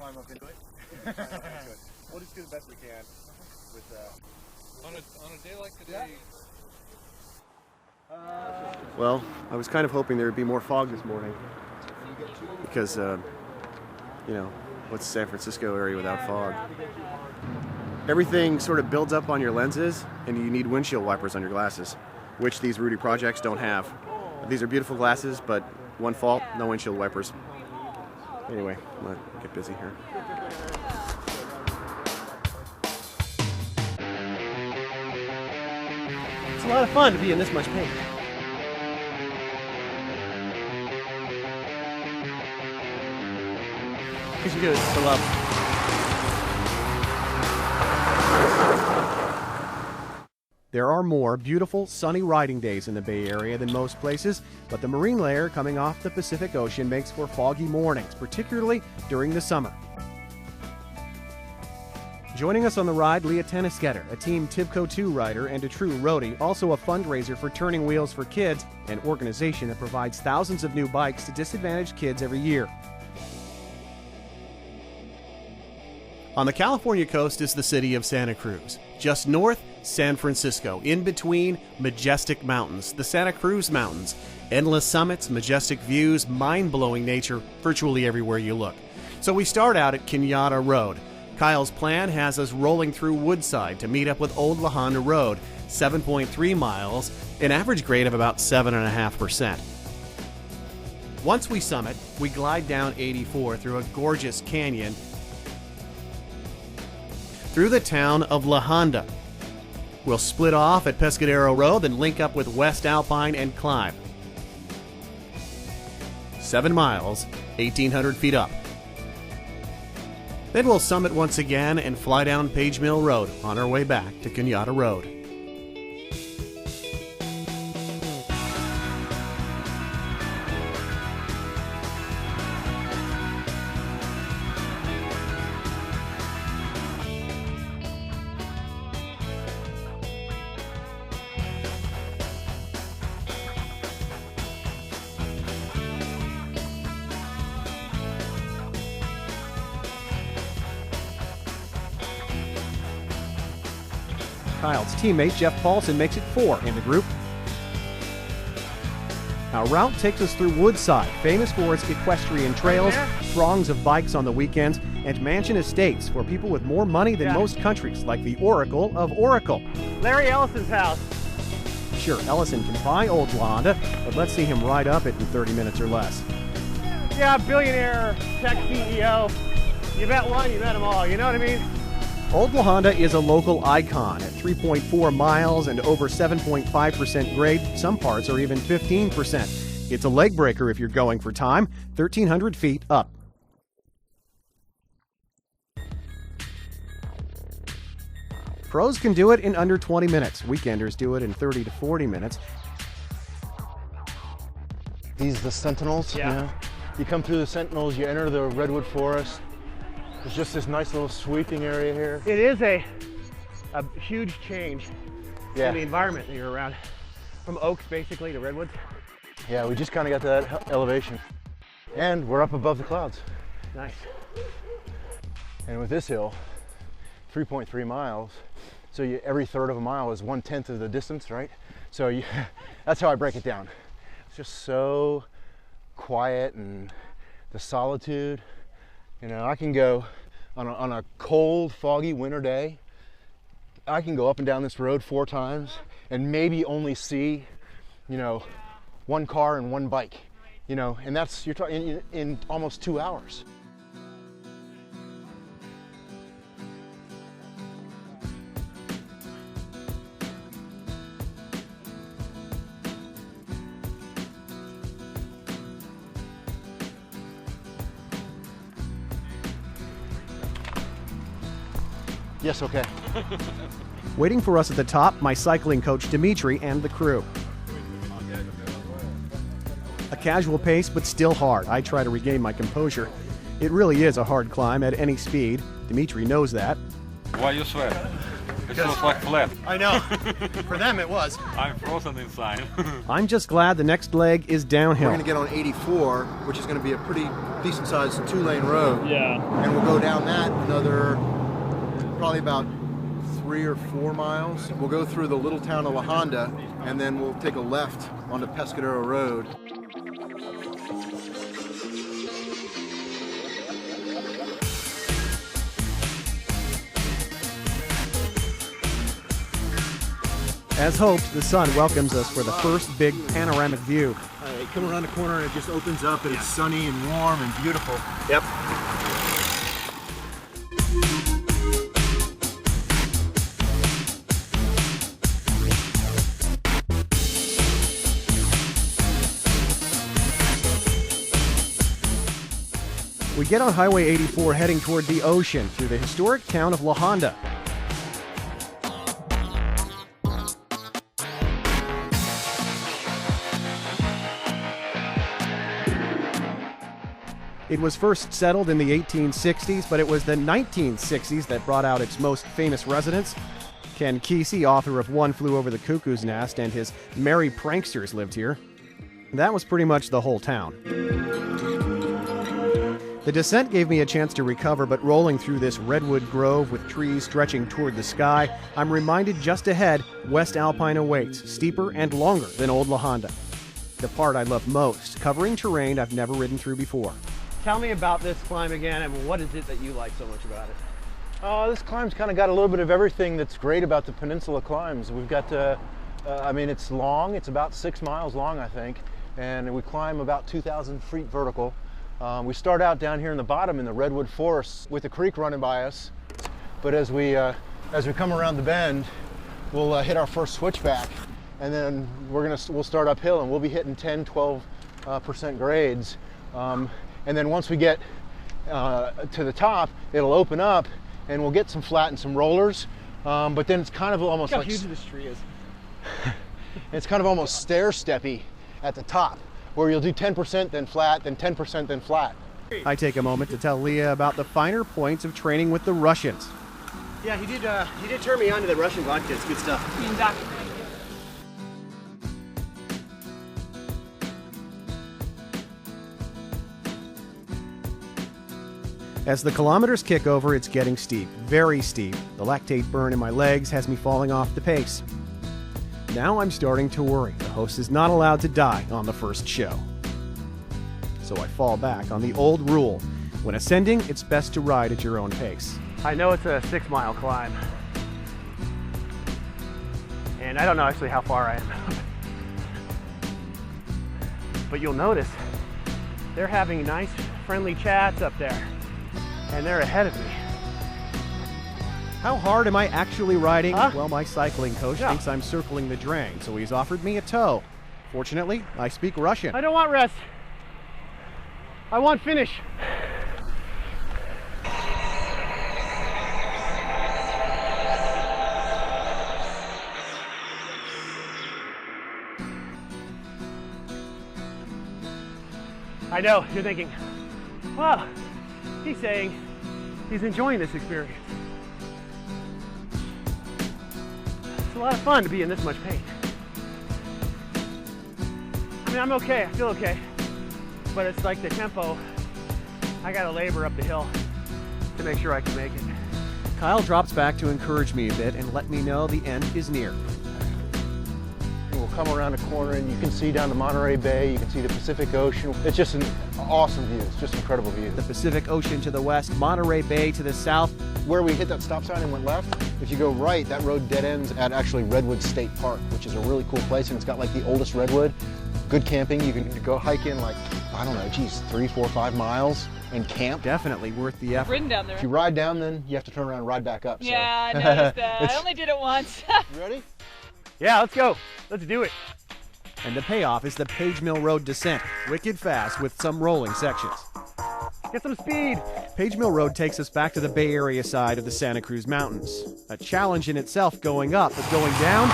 time I've been doing. We'll just do the best we can with on a day like today. Well, I was kind of hoping there would be more fog this morning because, what's the San Francisco area without fog? Everything sort of builds up on your lenses, and you need windshield wipers on your glasses, which these Rudy projects don't have. These are beautiful glasses, but one fault, no windshield wipers. Anyway, I'm gonna get busy here. It's a lot of fun to be in this much paint. Because you do it for love. There are more beautiful, sunny riding days in the Bay Area than most places, but the marine layer coming off the Pacific Ocean makes for foggy mornings, particularly during the summer. Joining us on the ride, Leah Tennisketter, a Team Tivco 2 rider and a true roadie, also a fundraiser for Turning Wheels for Kids, an organization that provides thousands of new bikes to disadvantaged kids every year. On the California coast is the city of Santa Cruz. Just north, San Francisco. In between, majestic mountains, the Santa Cruz Mountains. Endless summits, majestic views, mind-blowing nature virtually everywhere you look. So we start out at Cañada Road. Kyle's plan has us rolling through Woodside to meet up with Old La Honda Road, 7.3 miles, an average grade of about 7.5%. Once we summit, we glide down 84 through a gorgeous canyon through the town of La Honda. We'll split off at Pescadero Road, then link up with West Alpine and climb. 7 miles, 1,800 feet up. Then we'll summit once again and fly down Page Mill Road on our way back to Cañada Road. Kyle's teammate Jeff Paulson makes it 4 in the group. Our route takes us through Woodside, famous for its equestrian trails, throngs of bikes on the weekends, and mansion estates for people with more money than most countries, like the Oracle of Oracle. Larry Ellison's house. Sure, Ellison can buy Old La Honda, but let's see him ride up it in 30 minutes or less. Yeah, billionaire, tech CEO. You bet one, you bet them all, you know what I mean? Old La Honda is a local icon at 3.4 miles and over 7.5% grade. Some parts are even 15%. It's a leg breaker if you're going for time, 1,300 feet up. Pros can do it in under 20 minutes. Weekenders do it in 30 to 40 minutes. These are the Sentinels. Yeah. You come through the Sentinels, you enter the redwood forest. There's just this nice little sweeping area here. It is a huge change in the environment that you're around. From oaks basically to redwoods. Yeah, we just kind of got to that elevation. And we're up above the clouds. Nice. And with this hill, 3.3 miles, so every third of a mile is 1/10 of the distance, right? So that's how I break it down. It's just so quiet, and the solitude. You know, I can go on a cold, foggy winter day, I can go up and down this road 4 times and maybe only see, 1 car and 1 bike, and that's, you're talking in almost 2 hours. Yes, okay. Waiting for us at the top, my cycling coach Dimitri and the crew. A casual pace, but still hard. I try to regain my composure. It really is a hard climb at any speed. Dimitri knows that. Why you sweat? It feels like flat. I know. For them, it was. I'm frozen inside. I'm just glad the next leg is downhill. We're going to get on 84, which is going to be a pretty decent-sized 2-lane road. Yeah. And we'll go down that another probably about 3 or 4 miles. We'll go through the little town of La Honda, and then we'll take a left onto Pescadero Road. As hoped, the sun welcomes us for the first big panoramic view. Come around the corner and it just opens up and it's sunny and warm and beautiful. Yep. We get on Highway 84 heading toward the ocean through the historic town of La Honda. It was first settled in the 1860s, but it was the 1960s that brought out its most famous residents. Ken Kesey, author of One Flew Over the Cuckoo's Nest, and his merry pranksters lived here. That was pretty much the whole town. The descent gave me a chance to recover, but rolling through this redwood grove with trees stretching toward the sky, I'm reminded just ahead, West Alpine awaits, steeper and longer than Old La Honda. The part I love most, covering terrain I've never ridden through before. Tell me about this climb again, and what is it that you like so much about it? This climb's kind of got a little bit of everything that's great about the peninsula climbs. We've got, I mean, it's long. It's about 6 miles long, I think, and we climb about 2,000 feet vertical. We start out down here in the bottom in the redwood forests with the creek running by us, but as we come around the bend, we'll hit our first switchback, and then we'll start uphill, and we'll be hitting 10-12% grades. And then once we get to the top, it'll open up and we'll get some flat and some rollers. But then it's kind of almost Look like how huge this tree is. it's kind of almost stair-steppy at the top, where you'll do 10%, then flat, then 10%, then flat. I take a moment to tell Leah about the finer points of training with the Russians. Yeah, he did turn me on to the Russian vodka. It's good stuff. As the kilometers kick over, it's getting steep, very steep. The lactate burn in my legs has me falling off the pace. Now I'm starting to worry. The host is not allowed to die on the first show. So I fall back on the old rule. When ascending, it's best to ride at your own pace. I know it's a 6-mile climb. And I don't know actually how far I am. But you'll notice they're having nice, friendly chats up there. And they're ahead of me. How hard am I actually riding? Huh? Well, my cycling coach thinks I'm circling the drain, so he's offered me a tow. Fortunately, I speak Russian. I don't want rest. I want finish. I know, you're thinking, well, he's saying he's enjoying this experience. It's a lot of fun to be in this much pain. I mean, I'm okay, I feel okay. But it's like the tempo, I gotta labor up the hill to make sure I can make it. Kyle drops back to encourage me a bit and let me know the end is near. We'll come around a corner and you can see down to Monterey Bay, you can see the Pacific Ocean. It's just an awesome view, it's just incredible view. The Pacific Ocean to the west, Monterey Bay to the south. Where we hit that stop sign and went left, if you go right, that road dead ends at actually Redwood State Park, which is a really cool place, and it's got like the oldest redwood. Good camping, you can go hiking like, I don't know, geez, 3, 4, 5 miles and camp. Definitely worth the effort. Ridden down there. If you ride down, then you have to turn around and ride back up. Yeah, so. I noticed that. I only did it once. You ready? Yeah, let's go. Let's do it. And the payoff is the Page Mill Road descent, wicked fast with some rolling sections. Get some speed. Page Mill Road takes us back to the Bay Area side of the Santa Cruz Mountains. A challenge in itself going up, but going down,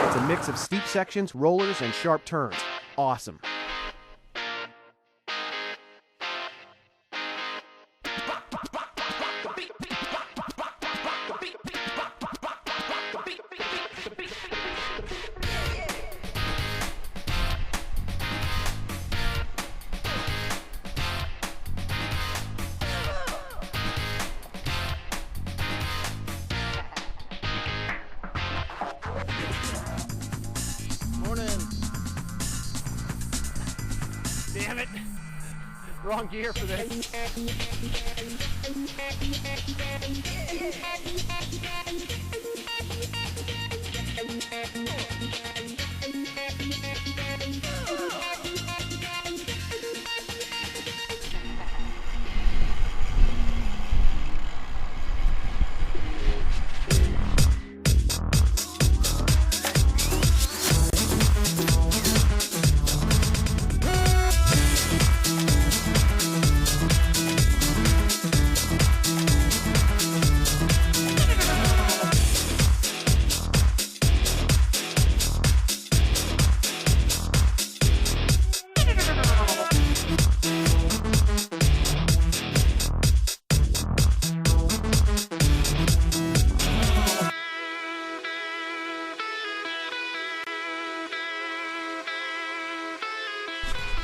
it's a mix of steep sections, rollers, and sharp turns. Awesome. Damn it. Wrong gear for this.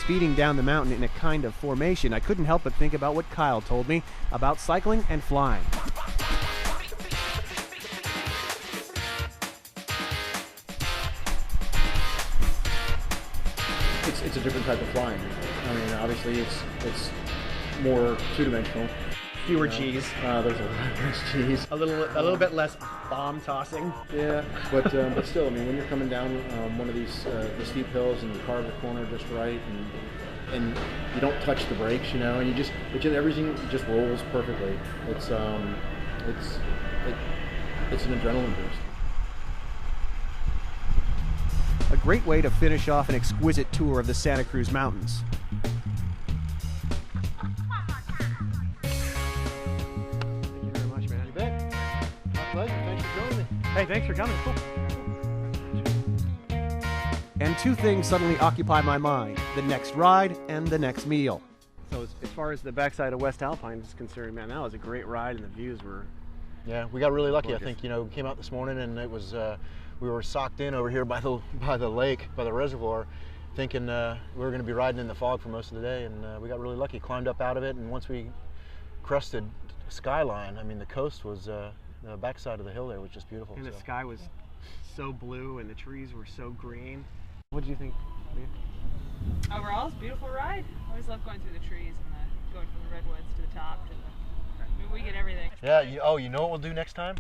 Speeding down the mountain in a kind of formation, I couldn't help but think about what Kyle told me about cycling and flying. It's a different type of flying. I mean, obviously it's more two-dimensional. Fewer G's. There's a lot less G's. A little bit less bomb tossing. Yeah, but still, I mean, when you're coming down one of these the steep hills and you carve the corner just right, and you don't touch the brakes, you know, and everything just rolls perfectly. It's an adrenaline boost. A great way to finish off an exquisite tour of the Santa Cruz Mountains. Thank you very much, man. You bet. My pleasure. Thanks for joining me. Hey, thanks for coming. Cool. And two things suddenly occupy my mind: the next ride and the next meal. So as far as the backside of West Alpine is concerned, man, that was a great ride and the views were... Yeah, we got really lucky. Gorgeous. I think, you know, we came out this morning and it was we were socked in over here by the lake, by the reservoir, thinking we were going to be riding in the fog for most of the day, and we got really lucky. Climbed up out of it, and once we crested Skyline, I mean, the coast was the backside of the hill there was just beautiful. And the sky was so blue and the trees were so green. What did you think, man? Overall, it's a beautiful ride. I always love going through the trees and going from the redwoods to the top. I mean, we get everything. Yeah. You know what we'll do next time?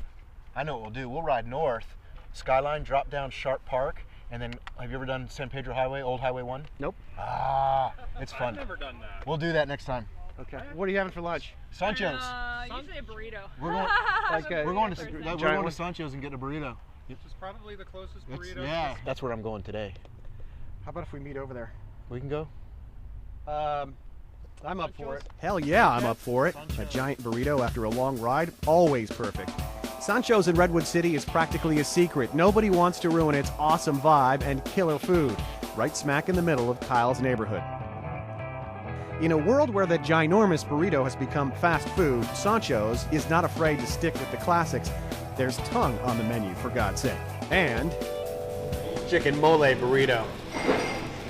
I know what we'll do. We'll ride north, Skyline, drop down Sharp Park, and then have you ever done San Pedro Highway, Old Highway 1? Nope. Ah, it's fun. I've never done that. We'll do that next time. Okay. What are you having for lunch? Sancho's. Usually a burrito. We're going. We're going Giant to one? Sancho's and get a burrito. Which is probably the closest That's- burrito. yeah, that's where I'm going today. How about if we meet over there? We can go. I'm up for it. Hell yeah, I'm up for it. A giant burrito after a long ride, always perfect. Sancho's in Redwood City is practically a secret. Nobody wants to ruin its awesome vibe and killer food, right smack in the middle of Kyle's neighborhood. In a world where the ginormous burrito has become fast food, Sancho's is not afraid to stick with the classics. There's tongue on the menu, for God's sake. And Chicken mole burrito.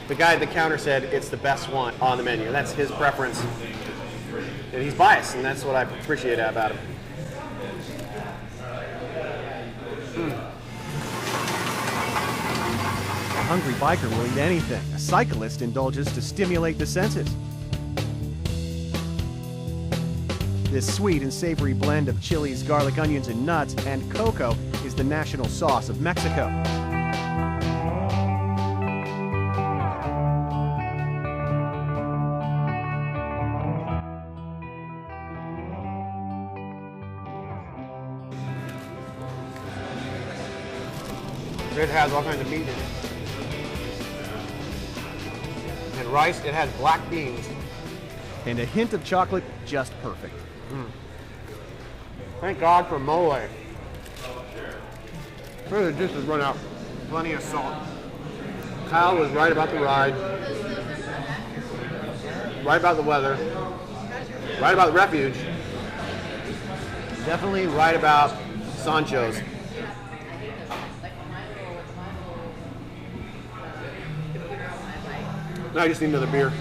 The guy at the counter said it's the best one on the menu. That's his preference. And he's biased, and that's what I appreciate about him. a hungry biker will eat anything. A cyclist indulges to stimulate the senses. This sweet and savory blend of chilies, garlic, onions, and nuts, and cocoa is the national sauce of Mexico. It has all kinds of meat in it. And rice, it has black beans. And a hint of chocolate, just perfect. Thank God for mole. The juice has run out. Plenty of salt. Kyle was right about the ride. Right about the weather. Right about the refuge. Definitely right about Sancho's. Now I just need another beer.